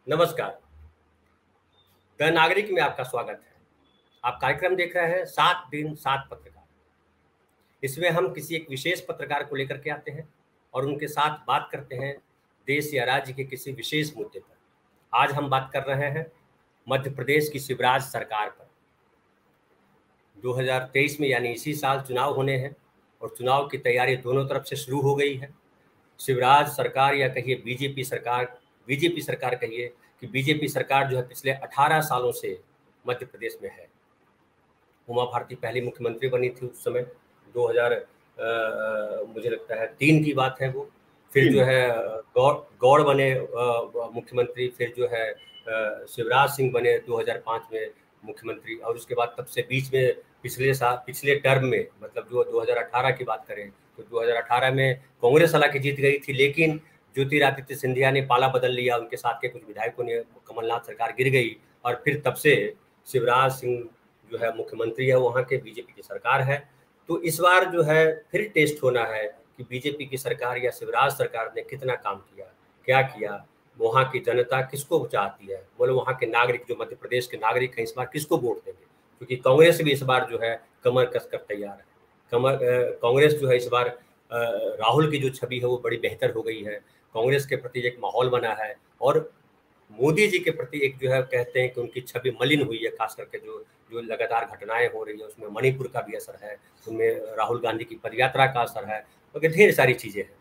नमस्कार। द नागरिक में आपका स्वागत है। आप कार्यक्रम देख रहे हैं 7 दिन 7 पत्रकार। इसमें हम किसी एक विशेष पत्रकार को लेकर के आते हैं और उनके साथ बात करते हैं देश या राज्य के किसी विशेष मुद्दे पर। आज हम बात कर रहे हैं मध्य प्रदेश की शिवराज सरकार पर। 2023 में यानी इसी साल चुनाव होने हैं और चुनाव की तैयारी दोनों तरफ से शुरू हो गई है। शिवराज सरकार या कहिए बीजेपी सरकार कहिए कि बीजेपी सरकार जो है पिछले 18 सालों से मध्य प्रदेश में है। उमा भारती पहली मुख्यमंत्री बनी थी उस समय 2000 मुझे लगता है 3 की बात है वो। फिर जो है गौड़ बने मुख्यमंत्री, फिर जो है शिवराज सिंह बने 2005 में मुख्यमंत्री, और उसके बाद तब से बीच में पिछले टर्म में मतलब जो 2018 की बात करें तो 2018 में कांग्रेस हालांकि जीत गई थी, लेकिन ज्योतिरादित्य सिंधिया ने पाला बदल लिया, उनके साथ के कुछ विधायकों ने, कमलनाथ सरकार गिर गई और फिर तब से शिवराज सिंह जो है मुख्यमंत्री है वहाँ के, बीजेपी की सरकार है। तो इस बार जो है फिर टेस्ट होना है कि बीजेपी की सरकार या शिवराज सरकार ने कितना काम किया, क्या किया, वहाँ की जनता किसको चाहती है, बोले वहाँ के नागरिक जो मध्य प्रदेश के नागरिक हैं इस बार किसको वोट देंगे, क्योंकि कांग्रेस भी इस बार जो है कमर कसकर तैयार है। कांग्रेस जो है इस बार राहुल की जो छवि है वो बड़ी बेहतर हो गई है। कांग्रेस के प्रति एक माहौल बना है और मोदी जी के प्रति एक जो है कहते हैं कि उनकी छवि मलिन हुई है, खास करके जो लगातार घटनाएं हो रही है उसमें मणिपुर का भी असर है, उनमें राहुल गांधी की पदयात्रा का असर है, वगैरह ढेर सारी चीज़ें हैं।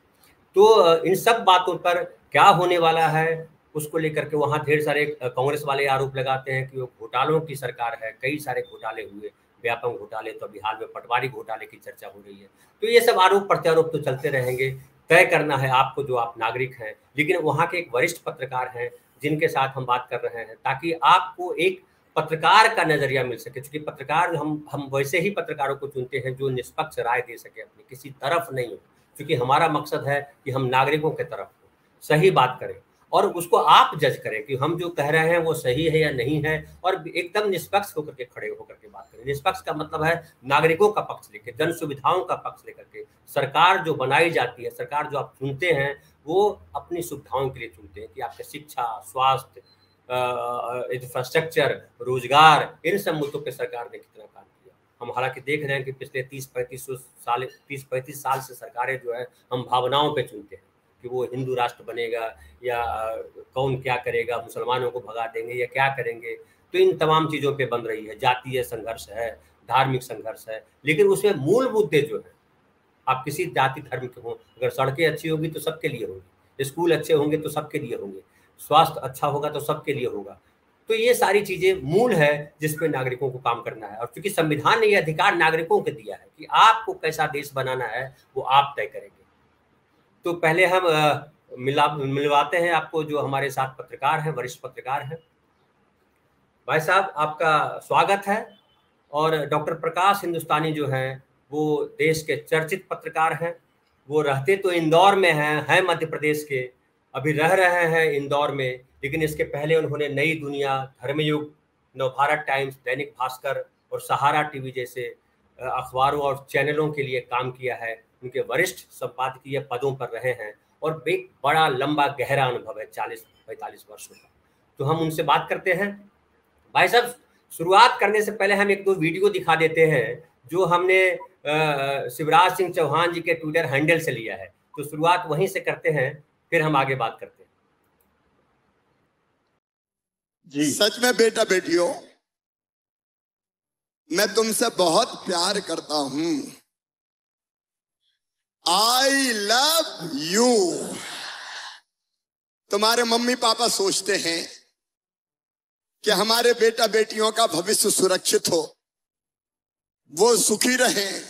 तो इन सब बातों पर क्या होने वाला है उसको लेकर के वहाँ ढेर सारे कांग्रेस वाले आरोप लगाते हैं कि वो घोटालों की सरकार है, कई सारे घोटाले हुए, व्यापक घोटाले, तो अभी हाल में पटवारी घोटाले की चर्चा हो रही है। तो ये सब आरोप प्रत्यारोप तो चलते रहेंगे। तय करना है आपको जो आप नागरिक हैं, लेकिन वहाँ के एक वरिष्ठ पत्रकार हैं जिनके साथ हम बात कर रहे हैं ताकि आपको एक पत्रकार का नजरिया मिल सके, क्योंकि पत्रकार हम वैसे ही पत्रकारों को चुनते हैं जो निष्पक्ष राय दे सके, अपनी किसी तरफ नहीं हो, क्योंकि हमारा मकसद है कि हम नागरिकों के तरफ हो, सही बात करें और उसको आप जज करें कि हम जो कह रहे हैं वो सही है या नहीं है, और एकदम निष्पक्ष होकर के खड़े होकर के बात करें। निष्पक्ष का मतलब है नागरिकों का पक्ष लेकर, जन सुविधाओं का पक्ष लेकर के। सरकार जो बनाई जाती है, सरकार जो आप चुनते हैं वो अपनी सुविधाओं के लिए चुनते हैं कि आपके शिक्षा, स्वास्थ्य, इंफ्रास्ट्रक्चर, रोजगार, इन सब मुद्दों पर सरकार ने कितना काम किया। हम हालांकि देख रहे हैं कि पिछले 30-35 साल से सरकारें जो है हम भावनाओं पे चुनते हैं कि वो हिंदू राष्ट्र बनेगा या कौन क्या करेगा, मुसलमानों को भगा देंगे या क्या करेंगे। तो इन तमाम चीज़ों पे बन रही है, जातीय संघर्ष है, धार्मिक संघर्ष है, लेकिन उसमें मूल मुद्दे जो है, आप किसी जाति धर्म के हों, अगर सड़कें अच्छी होगी तो सबके लिए होगी, स्कूल अच्छे होंगे तो सबके लिए होंगे, स्वास्थ्य अच्छा होगा तो सबके लिए होगा। तो ये सारी चीज़ें मूल है जिस पे नागरिकों को काम करना है, और चूंकि संविधान ने यह अधिकार नागरिकों को दिया है कि आपको कैसा देश बनाना है वो आप तय करेंगे। तो पहले हम मिलवाते हैं आपको जो हमारे साथ पत्रकार हैं, वरिष्ठ पत्रकार हैं। भाई साहब आपका स्वागत है। और डॉक्टर प्रकाश हिंदुस्तानी जो हैं वो देश के चर्चित पत्रकार हैं। वो रहते तो इंदौर में हैं मध्य प्रदेश के, अभी रह रहे हैं इंदौर में, लेकिन इसके पहले उन्होंने नई दुनिया, धर्मयुग, नवभारत टाइम्स, दैनिक भास्कर और सहारा टीवी जैसे अखबारों और चैनलों के लिए काम किया है। उनके वरिष्ठ संपादकीय पदों पर रहे हैं और एक बड़ा लंबा गहरा अनुभव है 40-45 वर्षों का। तो हम उनसे बात करते हैं। भाई साहब शुरुआत करने से पहले हम 1-2 वीडियो दिखा देते हैं जो हमने शिवराज सिंह चौहान जी के ट्विटर हैंडल से लिया है। तो शुरुआत वहीं से करते हैं, फिर हम आगे बात करते हैं। जी सच में बेटा बेटियों, मैं तुमसे बहुत प्यार करता हूं। I love you. तुम्हारे मम्मी पापा सोचते हैं कि हमारे बेटा बेटियों का भविष्य सुरक्षित हो, वो सुखी रहें।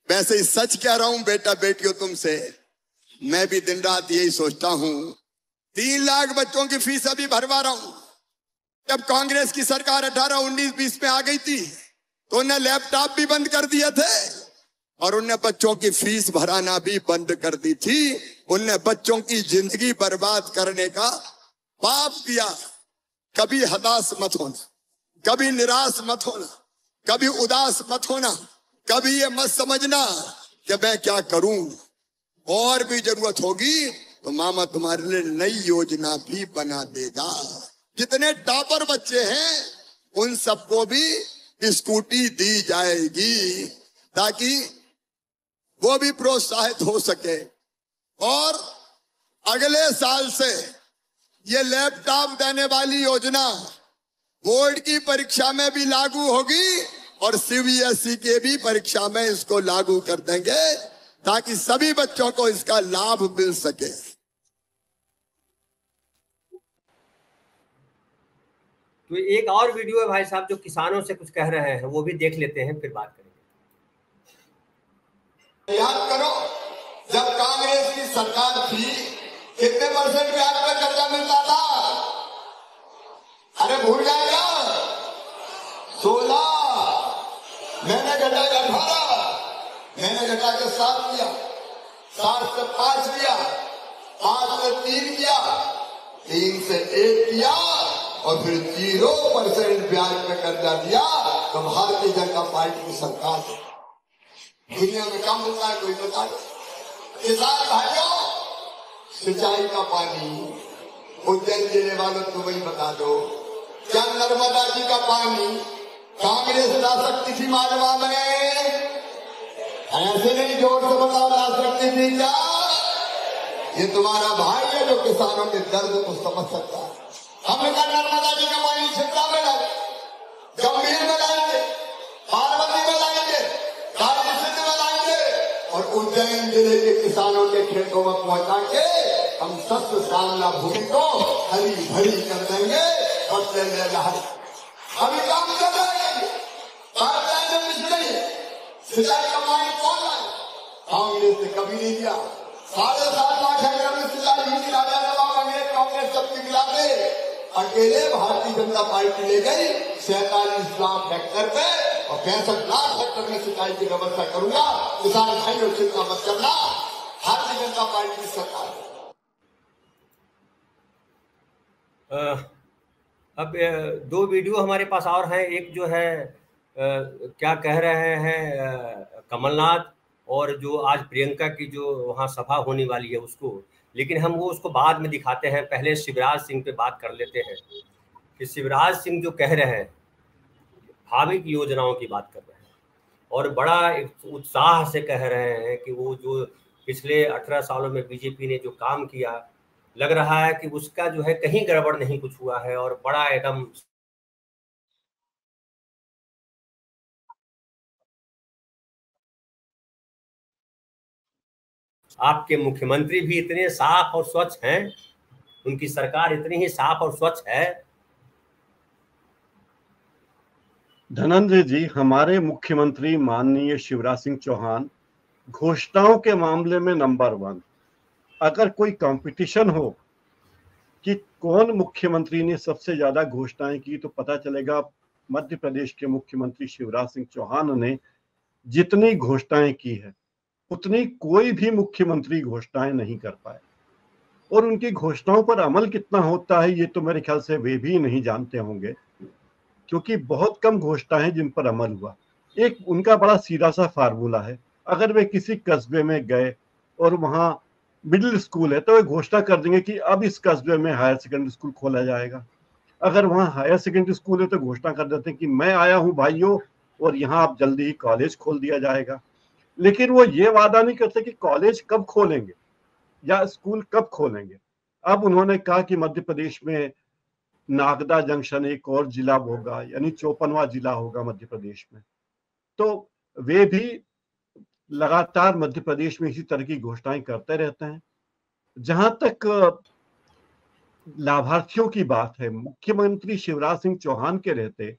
वैसे ही सच कह रहा हूं बेटा बेटियों तुमसे, मैं भी दिन रात यही सोचता हूं। 3 लाख बच्चों की फीस अभी भरवा रहा हूं। जब कांग्रेस की सरकार 18, 19, 20 में आ गई थी तो उन्हें लैपटॉप भी बंद कर दिए थे और उन्हें बच्चों की फीस भराना भी बंद कर दी थी। उन्हें बच्चों की जिंदगी बर्बाद करने का पाप किया। कभी हताश मत होना, कभी निराश मत होना, कभी उदास मत होना, कभी ये मत समझना कि मैं क्या करूं, और भी जरूरत होगी तो मामा तुम्हारे लिए नई योजना भी बना देगा। जितने टॉपर बच्चे हैं उन सबको भी स्कूटी दी जाएगी ताकि वो भी प्रोत्साहित हो सके। और अगले साल से ये लैपटॉप देने वाली योजना बोर्ड की परीक्षा में भी लागू होगी और सीबीएसई के भी परीक्षा में इसको लागू कर देंगे ताकि सभी बच्चों को इसका लाभ मिल सके। तो एक और वीडियो है भाई साहब जो किसानों से कुछ कह रहे हैं, वो भी देख लेते हैं, फिर बात करेंगे। याद करो जब कांग्रेस की सरकार थी कितने % ब्याज पर कर्जा मिलता था? अरे भूल गए क्या? 16, मैंने घटा के 18, मैंने घटा के 7 किया, 7 से 5 किया, 5 से 3 किया, 3 से 1 किया और फिर 0% ब्याज पे कर्जा दिया। तो भारतीय जनता पार्टी की सरकार दुनिया में कम होता है, कोई बता दो। किसान भाइयों, सिंचाई का पानी उज्जैन जिले वालों को वही बता दो। क्या नर्मदा जी का पानी कांग्रेस ला सकती थी मालवा में? ऐसे नहीं, जोर से बताओ, ला सकती थी क्या? ये तुम्हारा भाई है जो किसानों के दर्द को समझ सकता है। हमने कहा नर्मदा जी का पानी छिपरा में लाए, गंभीर में लाएंगे, पार्वती में लाएंगे, काली सिंध में लाएंगे और उज्जैन जिले के किसानों के खेतों में पहुंचा के हम शस्त्र श्यामला भूमि को हरी भरी कर देंगे। फसलें ले रहे अभी काम कर रहे हैं, सिंचाई का पानी कौन लाए? कांग्रेस ने कभी नहीं दिया। 7.5 लाख हेक्टेयर में सिंचाई की कांग्रेस सबकी मिलाते अकेले भारतीय जनता पार्टी ले गई 47 लाख हेक्टेयर पे और 65 लाख हेक्टेयर में सिंचाई की व्यवस्था करूंगा। किसान भाइयों चिंता मत करना, भारतीय जनता पार्टी की सरकार। अब 2 वीडियो हमारे पास और हैं। एक जो है क्या कह रहे हैं कमलनाथ, और जो आज प्रियंका की जो वहाँ सभा होने वाली है उसको, लेकिन हम वो उसको बाद में दिखाते हैं। पहले शिवराज सिंह पे बात कर लेते हैं कि शिवराज सिंह जो कह रहे हैं भावी की योजनाओं की बात कर रहे हैं और बड़ा उत्साह से कह रहे हैं कि वो जो पिछले 18 सालों में बीजेपी ने जो काम किया, लग रहा है कि उसका जो है कहीं गड़बड़ नहीं कुछ हुआ है और बड़ा एकदम आपके मुख्यमंत्री भी इतने साफ और स्वच्छ हैं, उनकी सरकार इतनी ही साफ और स्वच्छ है। धनंजय जी, हमारे मुख्यमंत्री माननीय शिवराज सिंह चौहान घोषणाओं के मामले में नंबर 1। अगर कोई कंपटीशन हो कि कौन मुख्यमंत्री ने सबसे ज्यादा घोषणाएं की, तो पता चलेगा मध्य प्रदेश के मुख्यमंत्री शिवराज सिंह चौहान ने जितनी घोषणाएं की है उतनी कोई भी मुख्यमंत्री घोषणाएं नहीं कर पाए। और उनकी घोषणाओं पर अमल कितना होता है ये तो मेरे ख्याल से वे भी नहीं जानते होंगे, क्योंकि बहुत कम घोषणाएं हैं जिन पर अमल हुआ। एक उनका बड़ा सीधा सा फार्मूला है, अगर वे किसी कस्बे में गए और वहां मिडिल स्कूल है तो वे घोषणा कर देंगे कि अब इस कस्बे में हायर सेकेंडरी स्कूल खोला जाएगा। अगर वहां हायर सेकेंडरी स्कूल है तो घोषणा कर देते हैं कि मैं आया हूं भाइयों और यहाँ आप जल्दी ही कॉलेज खोल दिया जाएगा। लेकिन वो ये वादा नहीं करते कि कॉलेज कब खोलेंगे या स्कूल कब खोलेंगे। अब उन्होंने कहा कि मध्य प्रदेश में नागदा जंक्शन एक और जिला होगा, यानी 54वां जिला होगा मध्य प्रदेश में। तो वे भी लगातार मध्य प्रदेश में इसी तरह की घोषणाएं करते रहते हैं। जहां तक लाभार्थियों की बात है, मुख्यमंत्री शिवराज सिंह चौहान के रहते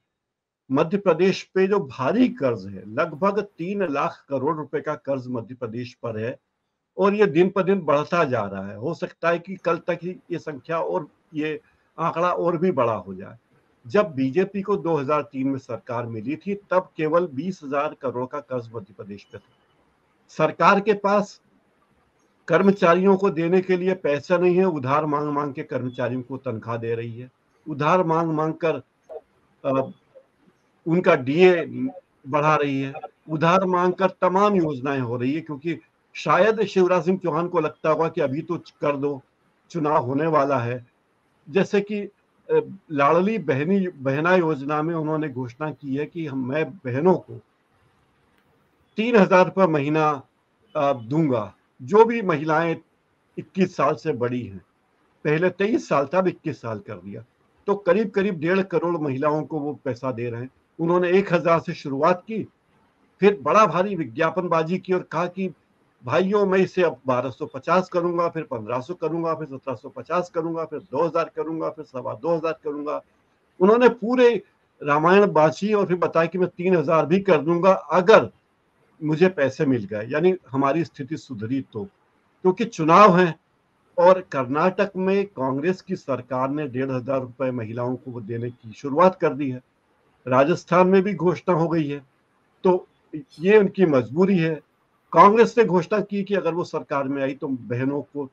मध्य प्रदेश पे जो भारी कर्ज है, लगभग 3 लाख करोड़ रुपए का कर्ज मध्य प्रदेश पर है और ये दिन पर दिन बढ़ता जा रहा है। हो सकता है कि कल तक ही ये संख्या और ये आंकड़ा और भी बड़ा हो जाए। जब बीजेपी को 2003 में सरकार मिली थी तब केवल 20,000 करोड़ का कर्ज मध्य प्रदेश पे था। सरकार के पास कर्मचारियों को देने के लिए पैसा नहीं है, उधार मांग मांग के कर्मचारियों को तनख्वाह दे रही है, उधार मांग मांग कर उनका डीए बढ़ा रही है, उधार मांग कर तमाम योजनाएं हो रही है, क्योंकि शायद शिवराज सिंह चौहान को लगता होगा कि अभी तो कर दो, चुनाव होने वाला है। जैसे कि लाडली बहना योजना में उन्होंने घोषणा की है कि मैं बहनों को 3,000 रुपये महीना दूंगा, जो भी महिलाएं 21 साल से बड़ी हैं। पहले 23 साल था, अब 21 साल कर दिया, तो करीब करीब 1.5 करोड़ महिलाओं को वो पैसा दे रहे हैं। उन्होंने 1,000 से शुरुआत की, फिर बड़ा भारी विज्ञापनबाजी की और कहा कि भाइयों मैं इसे अब 1250 करूंगा, फिर 1500 करूंगा, फिर 1750 करूंगा, फिर 2000 करूंगा, फिर 2,500 करूंगा। उन्होंने पूरे रामायण बांची और फिर बताया कि मैं 3,000 भी कर दूंगा अगर मुझे पैसे मिल गए, यानी हमारी स्थिति सुधरी तो। क्योंकि चुनाव है और कर्नाटक में कांग्रेस की सरकार ने 1,500 रुपए महिलाओं को देने की शुरुआत कर दी है। राजस्थान में भी घोषणा हो गई है, तो ये उनकी मजबूरी है। कांग्रेस ने घोषणा की कि अगर वो सरकार में आई तो बहनों को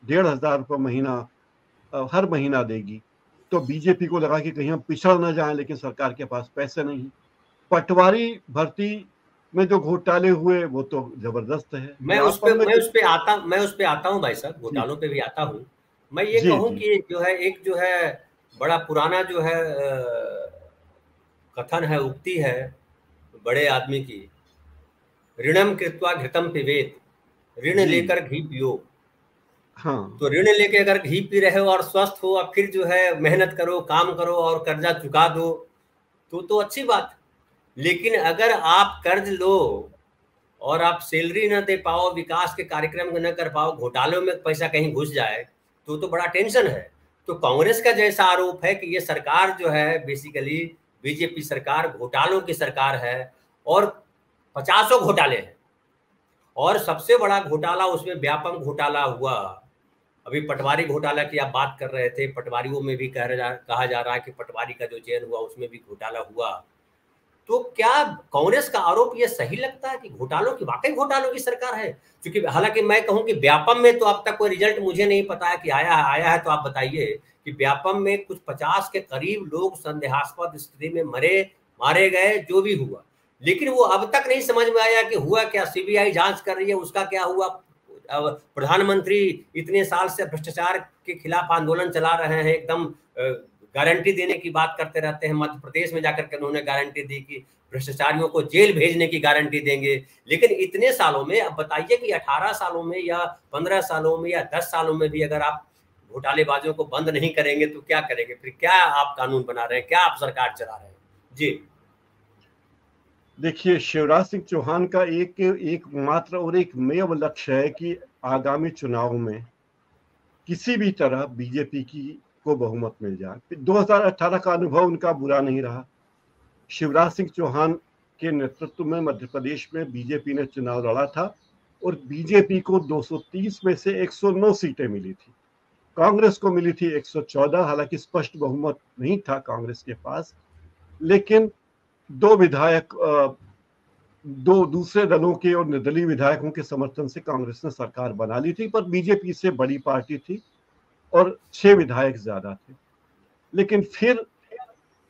1,500 रुपये महीना हर महीना देगी। तो बीजेपी को लगा कि कहीं हम पिछड़ न जाएं, लेकिन सरकार के पास पैसे नहीं। पटवारी भर्ती में जो घोटाले हुए वो तो जबरदस्त है। मैं उस पे आता हूँ भाई साहब, घोटालों पे भी आता हूँ। मैं ये कहूँ कि जो है बड़ा पुराना जो है कथन है, उक्ति है बड़े आदमी की, ऋणम कृत्वा घृतम पिबेत, ऋण लेकर घी पियो। हाँ। तो ऋण लेके अगर घी पी रहे हो और स्वस्थ हो, अब फिर जो है मेहनत करो, काम करो और कर्जा चुका दो, तो अच्छी बात। लेकिन अगर आप कर्ज लो और आप सैलरी न दे पाओ, विकास के कार्यक्रम न कर पाओ, घोटालों में पैसा कहीं घुस जाए, तो बड़ा टेंशन है। तो कांग्रेस का जैसा आरोप है कि ये सरकार जो है बेसिकली बीजेपी सरकार घोटालों की सरकार है और 50 घोटाले हैं। और सबसे बड़ा घोटाला उसमें व्यापम घोटाला हुआ। अभी पटवारी घोटाला की आप बात कर रहे थे, पटवारियों में भी कहा जा रहा है कि पटवारी का जो चयन हुआ उसमें भी घोटाला हुआ। तो क्या कांग्रेस का आरोप ये सही लगता है कि घोटालों की, वाकई घोटालों की सरकार है? क्योंकि हालांकि मैं कहूं कि व्यापम में तो अब तक कोई रिजल्ट मुझे नहीं पता है कि आया है, तो आप बताइए कि व्यापम में कुछ 50 के करीब लोग संदेहास्पद स्थिति में मारे गए, जो भी हुआ, लेकिन वो अब तक नहीं समझ में आया कि हुआ क्या। सीबीआई जांच कर रही है, उसका क्या हुआ? प्रधानमंत्री इतने साल से भ्रष्टाचार के खिलाफ आंदोलन चला रहे हैं, एकदम गारंटी देने की बात करते रहते हैं। मध्य प्रदेश में जाकर के उन्होंने गारंटी दी कि भ्रष्टाचारियों को जेल भेजने की गारंटी देंगे। लेकिन इतने सालों में, अब बताइए कि 18 सालों में या 15 सालों में या 10 सालों में भी अगर आप घोटालेबाजों को बंद नहीं करेंगे तो क्या करेंगे? फिर क्या आप कानून बना रहे हैं, क्या आप सरकार चला रहे हैं? जी देखिए, शिवराज सिंह चौहान का एक मात्र और एक मेव लक्ष्य है कि आगामी चुनाव में किसी भी तरह बीजेपी को बहुमत मिल जाए। 2018 का अनुभव उनका बुरा नहीं रहा। शिवराज सिंह चौहान के नेतृत्व में मध्य प्रदेश में बीजेपी ने चुनाव लड़ा था और बीजेपी को 230 में से 109 सीटें मिली थी। कांग्रेस को मिली थी 114। हालांकि स्पष्ट बहुमत नहीं था कांग्रेस के पास, लेकिन दो विधायक दो दूसरे दलों के और निर्दलीय विधायकों के समर्थन से कांग्रेस ने सरकार बना ली थी, पर बीजेपी से बड़ी पार्टी थी और 6 विधायक ज्यादा थे। लेकिन फिर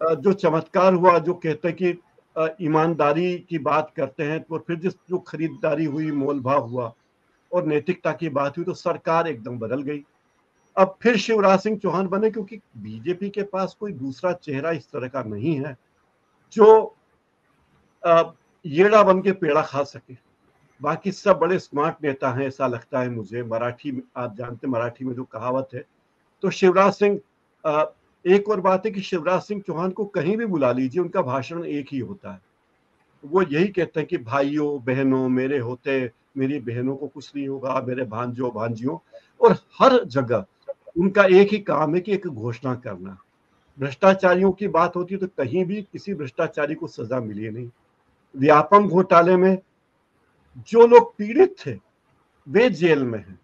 जो चमत्कार हुआ, जो कहते हैं कि ईमानदारी की बात करते हैं, तो फिर जो खरीदारी हुई, मोल भाव हुआ और नैतिकता की बात हुई, तो सरकार एकदम बदल गई। अब फिर शिवराज सिंह चौहान बने, क्योंकि बीजेपी के पास कोई दूसरा चेहरा इस तरह का नहीं है जो येड़ा बन के पेड़ा खा सके। बाकी सब बड़े स्मार्ट नेता हैं, ऐसा लगता है मुझे। मराठी में, आप जानते मराठी में जो कहावत है, तो शिवराज सिंह, एक और बात है कि शिवराज सिंह चौहान को कहीं भी बुला लीजिए, उनका भाषण एक ही होता है। वो यही कहते हैं कि भाइयों बहनों, मेरे होते मेरी बहनों को कुछ नहीं होगा, मेरे भांजों भांजियों। और हर जगह उनका एक ही काम है कि एक घोषणा करना। भ्रष्टाचारियों की बात होती है तो कहीं भी किसी भ्रष्टाचारी को सजा मिली नहीं। व्यापम घोटाले में जो लोग पीड़ित थे वे जेल में हैं,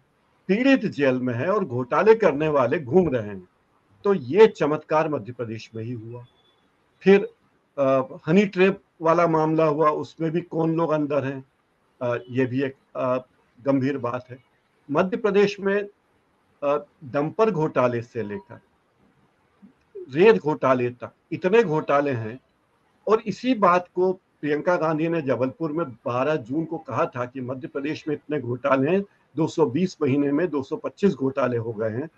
पीड़ित जेल में है और घोटाले करने वाले घूम रहे हैं। तो ये चमत्कार मध्य प्रदेश में ही हुआ। फिर हनी ट्रैप वाला मामला हुआ, उसमें भी कौन लोग अंदर हैं, ये भी एक गंभीर बात है। मध्य प्रदेश में डंपर घोटाले से लेकर रेत घोटाले तक इतने घोटाले हैं। और इसी बात को प्रियंका गांधी ने जबलपुर में 12 जून को कहा था कि मध्य प्रदेश में इतने घोटाले हैं, 220 महीने में 225 घोटाले हो गए हैं।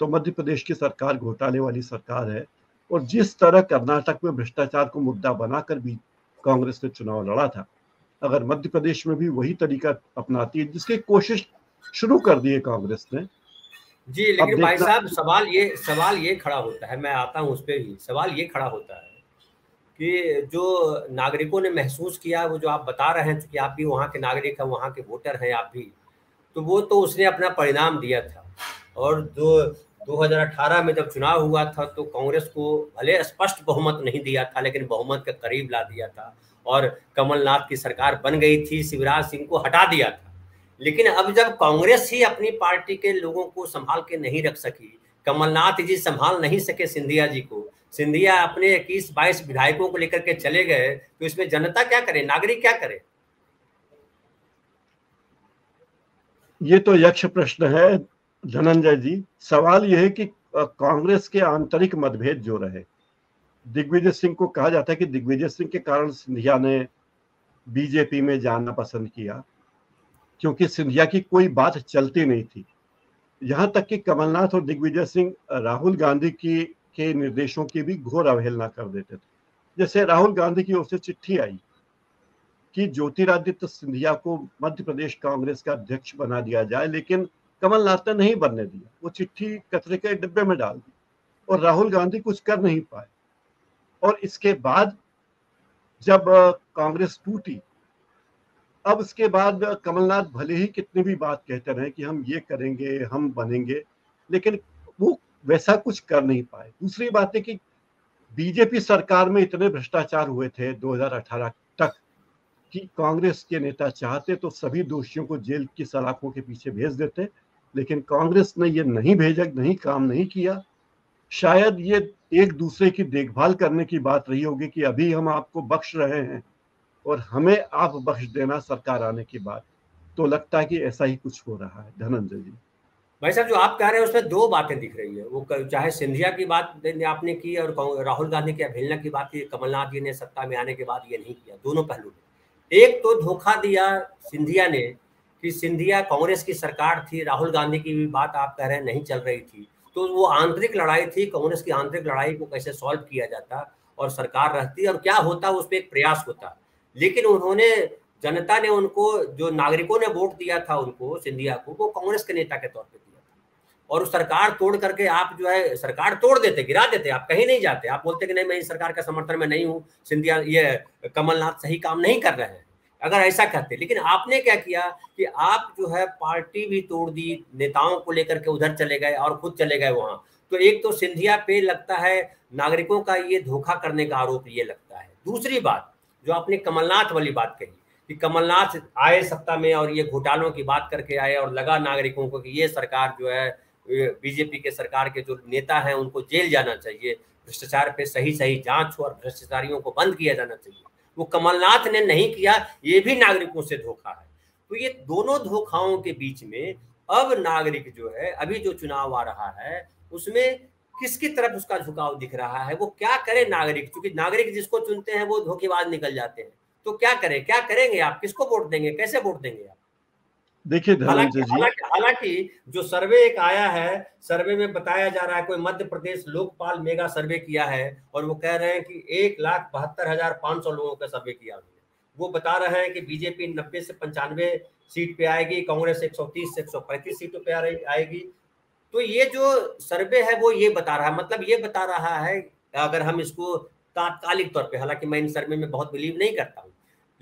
तो मध्य प्रदेश की सरकार घोटाले वाली सरकार है। और जिस तरह कर्नाटक में भ्रष्टाचार को मुद्दा बनाकर भी कांग्रेस ने चुनाव लड़ा था, अगर मध्य प्रदेश में भी वही तरीका अपनाती है, जिसकी कोशिश शुरू कर दी है कांग्रेस ने। जी, लेकिन भाई साहब सवाल ये खड़ा होता है, मैं आता हूँ उस पर भी। सवाल ये खड़ा होता है कि जो नागरिकों ने महसूस किया, वो जो आप बता रहे हैं कि आप भी वहाँ के नागरिक हैं, वहाँ के वोटर हैं आप भी, तो वो तो उसने अपना परिणाम दिया था। और जो 2018 में जब चुनाव हुआ था तो कांग्रेस को भले स्पष्ट बहुमत नहीं दिया था, लेकिन बहुमत के करीब ला दिया था और कमलनाथ की सरकार बन गई थी, शिवराज सिंह को हटा दिया था। लेकिन अब जब कांग्रेस ही अपनी पार्टी के लोगों को संभाल के नहीं रख सकी, कमलनाथ जी संभाल नहीं सके सिंधिया जी को, सिंधिया अपने 21-22 विधायकों को लेकर के चले गए, तो इसमें जनता क्या करे, नागरिक क्या करे? ये तो यक्ष प्रश्न है धनंजय जी। सवाल यह है कि कांग्रेस के आंतरिक मतभेद जो रहे, दिग्विजय सिंह को कहा जाता है कि दिग्विजय सिंह के कारण सिंधिया ने बीजेपी में जाना पसंद किया, क्योंकि सिंधिया की कोई बात चलती नहीं थी। यहां तक कि कमलनाथ और दिग्विजय सिंह राहुल गांधी के निर्देशों की भी घोर अवहेलना कर देते थे। जैसे राहुल गांधी की ओर से चिट्ठी आई कि ज्योतिरादित्य सिंधिया को मध्य प्रदेश कांग्रेस का अध्यक्ष बना दिया जाए, लेकिन कमलनाथ ने नहीं बनने दिया। वो चिट्ठी कचरे के डिब्बे में डाल दी और राहुल गांधी कुछ कर नहीं पाए। और इसके बाद जब कांग्रेस टूटी, अब इसके बाद कमलनाथ भले ही कितनी भी बात कहते रहे कि हम ये करेंगे, हम बनेंगे, लेकिन वो वैसा कुछ कर नहीं पाए। दूसरी बात है कि बीजेपी सरकार में इतने भ्रष्टाचार हुए थे 2018 तक कि कांग्रेस के नेता चाहते तो सभी दोषियों को जेल की सलाखों के पीछे भेज देते, लेकिन कांग्रेस ने ये नहीं भेजा, नहीं काम नहीं किया। शायद ये एक दूसरे की देखभाल करने की बात रही होगी कि अभी हम आपको बख्श रहे हैं और हमें आप बख्श देना सरकार आने के बाद। तो लगता है कि ऐसा ही कुछ हो रहा है धनंजय जी। भाई साहब, जो आप कह रहे हैं उसमें दो बातें दिख रही है। वो चाहे सिंधिया की बात आपने की और राहुल गांधी की अवहेलना की बात की, कमलनाथ जी ने सत्ता में आने के बाद ये नहीं किया। दोनों पहलू में एक तो धोखा दिया सिंधिया ने कि सिंधिया कांग्रेस की सरकार थी, राहुल गांधी की भी बात आप कह रहे हैं नहीं चल रही थी, तो वो आंतरिक लड़ाई थी, कांग्रेस की आंतरिक लड़ाई को कैसे सॉल्व किया जाता और सरकार रहती और क्या होता, उस पर एक प्रयास होता। लेकिन उन्होंने, जनता ने उनको, जो नागरिकों ने वोट दिया था उनको, सिंधिया को, वो कांग्रेस के नेता के तौर पे दिया था। और सरकार तोड़ करके आप जो है सरकार तोड़ देते, गिरा देते, आप कहीं नहीं जाते, आप बोलते कि नहीं मैं इस सरकार का समर्थन में नहीं हूँ, सिंधिया ये कमलनाथ सही काम नहीं कर रहे हैं, अगर ऐसा कहते। लेकिन आपने क्या किया कि आप जो है पार्टी भी तोड़ दी, नेताओं को लेकर के उधर चले गए और खुद चले गए वहां। तो एक तो सिंधिया पे लगता है नागरिकों का ये धोखा करने का आरोप ये लगता है। दूसरी बात जो आपने कमलनाथ वाली बात कही कि कमलनाथ आए सत्ता में और ये घोटालों की बात करके आए और लगा नागरिकों को कि ये सरकार जो है बीजेपी के सरकार के जो नेता हैं उनको जेल जाना चाहिए, भ्रष्टाचार पे सही जांच हो और भ्रष्टाचारियों को बंद किया जाना चाहिए, वो कमलनाथ ने नहीं किया, ये भी नागरिकों से धोखा है। तो ये दोनों धोखाओं के बीच में अब नागरिक जो है, अभी जो चुनाव आ रहा है उसमें किसकी तरफ उसका झुकाव दिख रहा है, वो क्या करे नागरिक, क्योंकि नागरिक जिसको चुनते हैं वो धोखेबाज निकल जाते हैं। तो क्या करें, क्या करेंगे आप, किसको वोट देंगे, कैसे वोट देंगे आप? देखिए धनंजय जी, हालांकि जो सर्वे एक आया है, सर्वे में बताया जा रहा है, कोई मध्य प्रदेश लोकपाल मेगा सर्वे किया है और वो कह रहे हैं कि 1,72,500 लोगों का सर्वे किया उन्होंने। वो बता रहे हैं कि बीजेपी 90 से 95 सीट पे आएगी, कांग्रेस 130 से 135 सीटों पे आएगी। तो ये जो सर्वे है वो ये बता रहा है, मतलब ये बता रहा है, अगर हम इसको तात्कालिक तौर पे, हालांकि मैं इन सर्वे में बहुत बिलीव नहीं करता हूँ,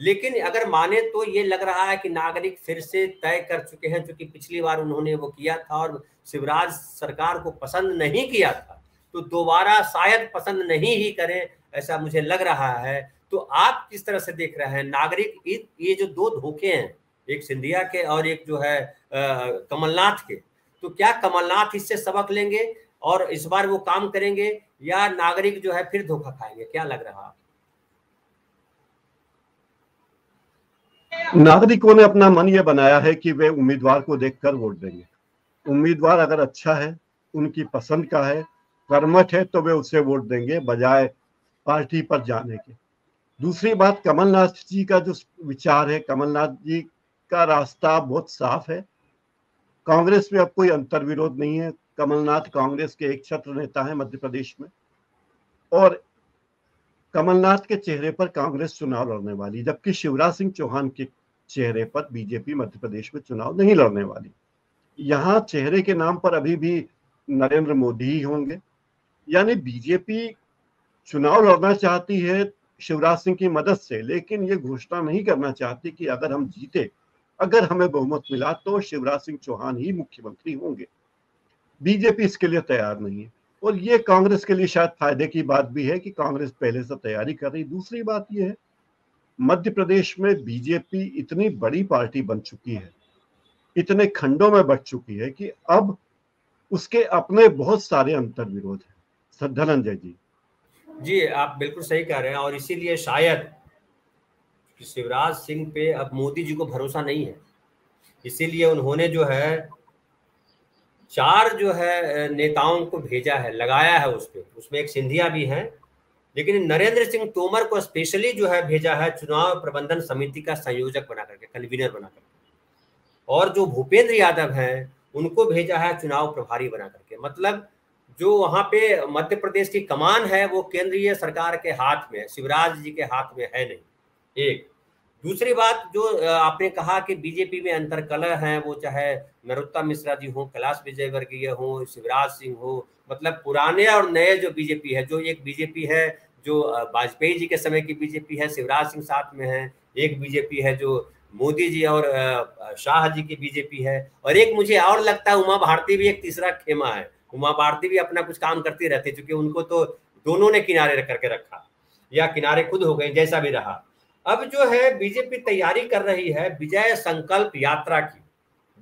लेकिन अगर माने तो ये लग रहा है कि नागरिक फिर से तय कर चुके हैं, क्योंकि पिछली बार उन्होंने वो किया था और शिवराज सरकार को पसंद नहीं किया था, तो दोबारा शायद पसंद नहीं ही करें, ऐसा मुझे लग रहा है। तो आप किस तरह से देख रहे हैं नागरिक ये जो दो धोखे हैं, एक सिंधिया के और एक जो है कमलनाथ के, तो क्या कमलनाथ इससे सबक लेंगे और इस बार वो काम करेंगे या नागरिक जो है फिर धोखा खाएंगे, क्या लग रहा है? नागरिकों ने अपना मन ये बनाया है कि वे उम्मीदवार को देखकर वोट देंगे। उम्मीदवार अगर अच्छा है, उनकी पसंद का है, कर्मठ है, तो वे उसे वोट देंगे बजाय पार्टी पर जाने के। दूसरी बात, कमलनाथ जी का जो विचार है, कमलनाथ जी का रास्ता बहुत साफ है। कांग्रेस में अब कोई अंतर्विरोध नहीं है। कमलनाथ कांग्रेस के एक छत्र नेता है मध्य प्रदेश में, और कमलनाथ के चेहरे पर कांग्रेस चुनाव लड़ने वाली, जबकि शिवराज सिंह चौहान के चेहरे पर बीजेपी मध्य प्रदेश में चुनाव नहीं लड़ने वाली। यहाँ चेहरे के नाम पर अभी भी नरेंद्र मोदी ही होंगे। यानी बीजेपी चुनाव लड़ना चाहती है शिवराज सिंह की मदद से, लेकिन ये घोषणा नहीं करना चाहती कि अगर हम जीते, अगर हमें बहुमत मिला तो शिवराज सिंह चौहान ही मुख्यमंत्री होंगे। बीजेपी इसके लिए तैयार नहीं है, और ये कांग्रेस के लिए शायद फायदे की बात भी है कि कांग्रेस पहले से तैयारी कर रही। दूसरी बात यह है, मध्य प्रदेश में बीजेपी इतनी बड़ी पार्टी बन चुकी है, इतने खंडों में बंट चुकी है कि अब उसके अपने बहुत सारे अंतर्विरोध हैं। धनंजय जी। जी, आप बिल्कुल सही कह रहे हैं, और इसीलिए शायद शिवराज सिंह पे अब मोदी जी को भरोसा नहीं है, इसीलिए उन्होंने जो है 4 जो है नेताओं को भेजा है, लगाया है उस पे, उसमें एक सिंधिया भी है, लेकिन नरेंद्र सिंह तोमर को स्पेशली जो है भेजा है चुनाव प्रबंधन समिति का संयोजक बना करके, कन्वीनर बना करके, और जो भूपेंद्र यादव हैं उनको भेजा है चुनाव प्रभारी बना करके। मतलब जो वहां पे मध्य प्रदेश की कमान है वो केंद्रीय सरकार के हाथ में है, शिवराज जी के हाथ में है नहीं। एक दूसरी बात जो आपने कहा कि बीजेपी में अंतरकलह है, वो चाहे नरोत्तम मिश्रा जी हो, कैलाश विजयवर्गीय हो, शिवराज सिंह हो, मतलब पुराने और नए जो बीजेपी है, जो एक बीजेपी है जो वाजपेयी जी के समय की बीजेपी है, शिवराज सिंह साथ में है, एक बीजेपी है जो मोदी जी और शाह जी की बीजेपी है, और एक मुझे और लगता है उमा भारती भी एक तीसरा खेमा है। उमा भारती भी अपना कुछ काम करती रहती, क्योंकि उनको तो दोनों ने किनारे करके रखा, या किनारे खुद हो गए, जैसा भी रहा। अब जो है बीजेपी तैयारी कर रही है विजय संकल्प यात्रा की,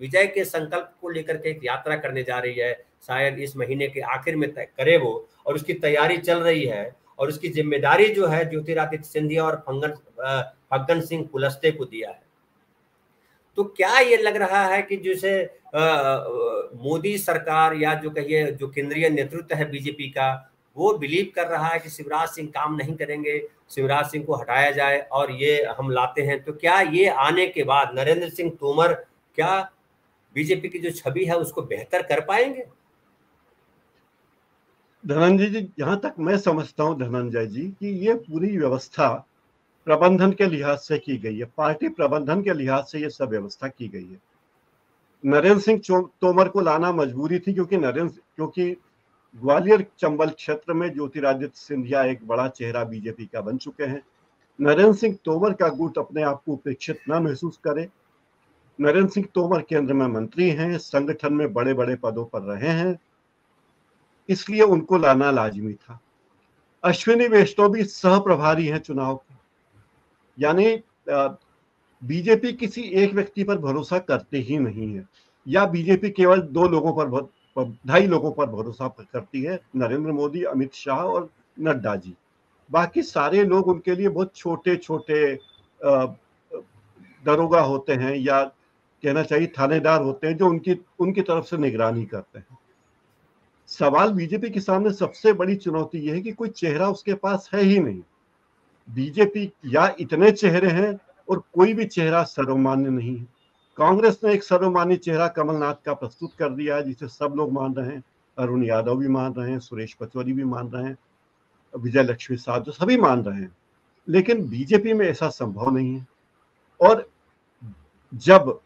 विजय के संकल्प को लेकर के एक यात्रा करने जा रही है, शायद इस महीने के आखिर में तय करे वो, और उसकी तैयारी चल रही है, और उसकी जिम्मेदारी जो है ज्योतिरादित्य सिंधिया और फग्गन सिंह कुलस्ते को दिया है। तो क्या ये लग रहा है कि जैसे मोदी सरकार या जो कहिए जो केंद्रीय नेतृत्व है बीजेपी का, वो बिलीव कर रहा है कि शिवराज सिंह काम नहीं करेंगे, शिवराज सिंह को हटाया जाए और ये हम लाते हैं, तो क्या ये आने के बाद नरेंद्र सिंह तोमर क्या बीजेपी की जो छवि है उसको बेहतर कर पाएंगे? धनंजय जी, जहां तक मैं समझता हूं धनंजय जी, कि ये पूरी व्यवस्था प्रबंधन के लिहाज से की गई है, पार्टी प्रबंधन के लिहाज से ये सब व्यवस्था की गई है। नरेंद्र सिंह तोमर को लाना मजबूरी थी, क्योंकि ग्वालियर चंबल क्षेत्र में ज्योतिरादित्य सिंधिया एक बड़ा चेहरा बीजेपी का बन चुके हैं। नरेंद्र सिंह तोमर का गुट अपने आप को उपेक्षित न महसूस करे। नरेंद्र सिंह तोमर केंद्र में मंत्री हैं, संगठन में बड़े बड़े पदों पर रहे हैं, इसलिए उनको लाना लाजमी था। अश्विनी वैष्णव भी सह प्रभारी हैं चुनाव के, यानी बीजेपी किसी एक व्यक्ति पर भरोसा करते ही नहीं है, या बीजेपी केवल 2 लोगों पर 2.5 लोगों पर भरोसा करती है, नरेंद्र मोदी, अमित शाह और नड्डा जी। बाकी सारे लोग उनके लिए बहुत छोटे छोटे दरोगा होते हैं, या कहना चाहिए थानेदार होते हैं, जो उनकी तरफ से निगरानी करते हैं। सवाल बीजेपी के सामने सबसे बड़ी चुनौती यह है कि कोई चेहरा उसके पास है ही नहीं। बीजेपी या इतने चेहरे हैं और कोई भी चेहरा सर्वमान्य नहीं है। कांग्रेस ने एक सर्वमान्य चेहरा कमलनाथ का प्रस्तुत कर दिया है, जिसे सब लोग मान रहे हैं, अरुण यादव भी मान रहे हैं, सुरेश पचौरी भी मान रहे हैं, विजय लक्ष्मी साहब, जो सभी मान रहे हैं। लेकिन बीजेपी में ऐसा संभव नहीं है। और जब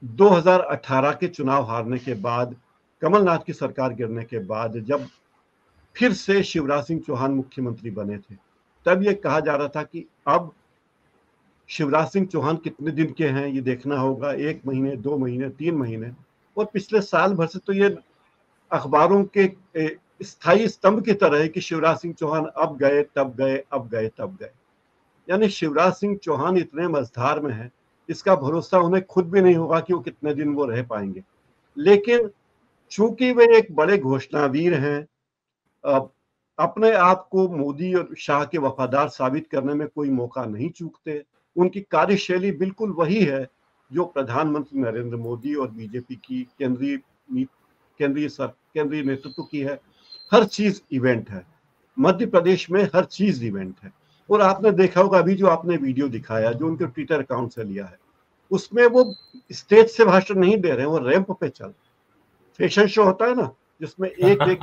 2018 के चुनाव हारने के बाद, कमलनाथ की सरकार गिरने के बाद, जब फिर से शिवराज सिंह चौहान मुख्यमंत्री बने थे, तब यह कहा जा रहा था कि अब शिवराज सिंह चौहान कितने दिन के हैं ये देखना होगा, 1 महीने, 2 महीने, 3 महीने। और पिछले साल भर से तो ये अखबारों के स्थायी स्तंभ की तरह है कि शिवराज सिंह चौहान अब गए तब गए, अब गए तब गए। यानी शिवराज सिंह चौहान इतने मझधार में है, इसका भरोसा उन्हें खुद भी नहीं होगा कि वो कितने दिन वो रह पाएंगे। लेकिन चूंकि वे एक बड़े घोषणावीर हैं, अपने आप को मोदी और शाह के वफादार साबित करने में कोई मौका नहीं चूकते। उनकी कार्यशैली बिल्कुल वही है जो प्रधानमंत्री नरेंद्र मोदी और बीजेपी की केंद्रीय नेतृत्व की है। हर चीज इवेंट है, मध्य प्रदेश में हर चीज इवेंट है। और आपने देखा होगा अभी जो आपने वीडियो दिखाया, जो उनके ट्विटर अकाउंट से लिया है, उसमें वो स्टेज से भाषण नहीं दे रहे हैं, वो रैंप पे चल, फैशन शो होता है ना, जिसमें एक एक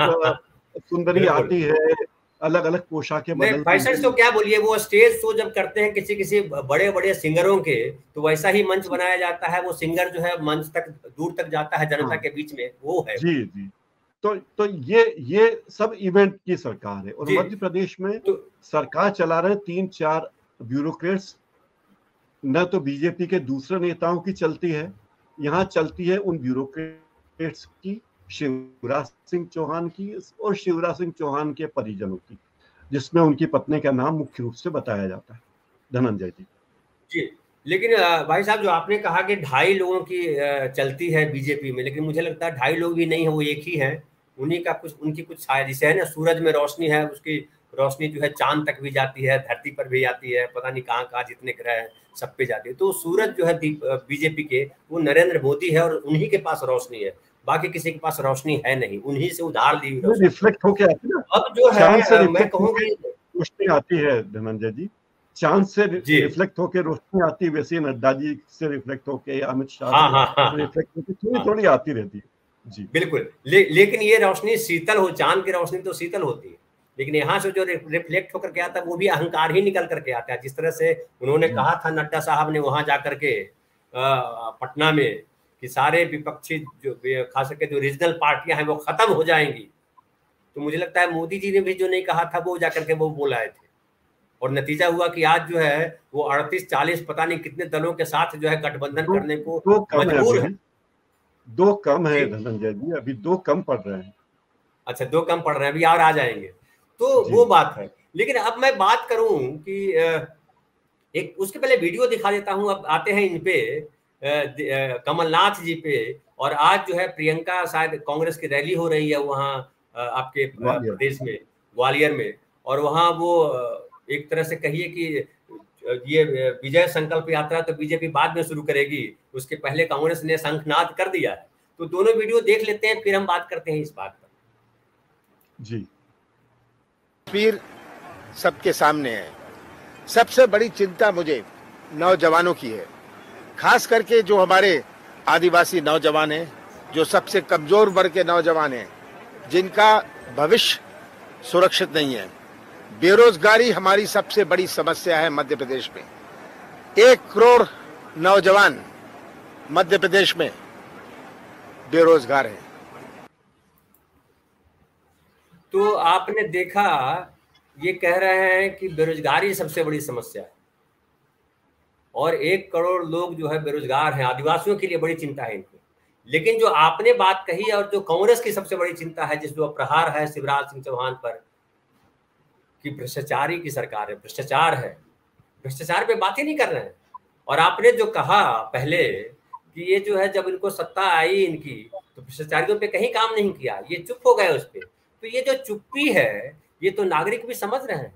सुंदरी बिल्कुल। आती है, अलग अलग पोशाकें नहीं, बदलती फैशन शो हैं। क्या बोलिए, वो स्टेज शो जब करते हैं किसी किसी बड़े बड़े सिंगरों के, तो वैसा ही मंच बनाया जाता है, वो सिंगर जो है मंच तक दूर तक जाता है जनता हाँ के बीच में, वो है। जी जी। तो ये सब इवेंट की सरकार है। और जी। मध्य प्रदेश में तो सरकार चला रहे 3-4 ब्यूरोक्रेट्स, न तो बीजेपी के दूसरे नेताओं की चलती है, यहाँ चलती है उन ब्यूरोक्रेट्स की, शिवराज सिंह चौहान की और शिवराज सिंह चौहान के परिजनों की, जिसमें उनकी पत्नी का नाम मुख्य रूप से बताया जाता है, धनंजय जी। जी, लेकिन भाई साहब, जो आपने कहा कि 2.5 लोगों की चलती है बीजेपी में, लेकिन मुझे लगता है 2.5 लोग भी नहीं है, वो एक ही है। उन्हीं का कुछ, उनकी कुछ शायद, जैसे है ना सूरज में रोशनी है, उसकी रोशनी जो है चांद तक भी जाती है, धरती पर भी आती है, पता नहीं कहाँ कहाँ जितने ग्रह हैं सब पे जाती है। तो सूरज जो है बीजेपी के, वो नरेंद्र मोदी है, और उन्हीं के पास रोशनी है, बाकी किसी के पास रोशनी है नहीं, उन्हीं से उधार ली हुई रोशनी। रिफ्लेक्ट होके आती है ना, अब जो चांद से है मैं रिफ्लेक्ट कहूँ होके कि रोशनी आती है धनंजय जी, चांद से जी, रिफ्लेक्ट होके रोशनी आती है, वैसे नड्डा जी से रिफ्लेक्ट होके, अमित शाह हाँ से हाँ हाँ हाँ रिफ्लेक्ट होके थोड़ी हाँ, थोड़ी आती रहती है जी। बिल्कुल। लेकिन ये रोशनी शीतल हो, चांद की रोशनी तो शीतल होती है, लेकिन यहाँ से जो रिफ्लेक्ट होकर के आता है वो भी अहंकार ही निकल करके आता है। जिस तरह से उन्होंने जी कहा था नड्डा साहब ने वहां जाकर के पटना में, कि सारे विपक्षी जो खास करके जो रीजनल पार्टियां हैं वो खत्म हो जाएंगी, तो मुझे लगता है मोदी जी ने भी जो नहीं कहा था वो जाकर के वो बोल आए थे। और नतीजा हुआ कि आज जो है वो 38-40 पता नहीं कितने दलों के साथ जो है गठबंधन दो करने को दो कम है मजबूर है। अभी, 2 कम है जी। धनंजय जी, अभी 2 कम पड़ रहे हैं। अच्छा, 2 कम पड़ रहे हैं, अभी और आ जाएंगे, तो जी वो बात है। लेकिन अब मैं बात करूं कि एक उसके पहले वीडियो दिखा देता हूं। अब आते हैं इन पे, कमलनाथ जी पे। और आज जो है प्रियंका, शायद कांग्रेस की रैली हो रही है वहाँ आपके ग्वालियर। प्रदेश में, ग्वालियर में। और वहाँ वो एक तरह से कहिए कि ये विजय संकल्प यात्रा तो बीजेपी बाद में शुरू करेगी, उसके पहले कांग्रेस ने शंखनाद कर दिया है। तो दोनों वीडियो देख लेते हैं, फिर हम बात करते हैं इस बात पर। जी, तस्वीर सबके सामने है। सबसे बड़ी चिंता मुझे नौजवानों की है, खास करके जो हमारे आदिवासी नौजवान हैं, जो सबसे कमजोर वर्ग के नौजवान हैं, जिनका भविष्य सुरक्षित नहीं है। बेरोजगारी हमारी सबसे बड़ी समस्या है मध्य प्रदेश में। 1 करोड़ नौजवान मध्य प्रदेश में बेरोजगार हैं। तो आपने देखा, ये कह रहे हैं कि बेरोजगारी सबसे बड़ी समस्या है, और 1 करोड़ लोग जो है बेरोजगार हैं, आदिवासियों के लिए बड़ी चिंता है इनको। लेकिन जो आपने बात कही और जो कांग्रेस की सबसे बड़ी चिंता है, जिस जो प्रहार है शिवराज सिंह चौहान पर, कि भ्रष्टाचारी की सरकार है, भ्रष्टाचार है, भ्रष्टाचार पे बात ही नहीं कर रहे हैं। और आपने जो कहा पहले कि ये जो है जब इनको सत्ता आई इनकी, तो भ्रष्टाचारियों पे कहीं काम नहीं किया, ये चुप हो गए उस पर। तो ये जो चुप्पी है, ये तो नागरिक भी समझ रहे हैं,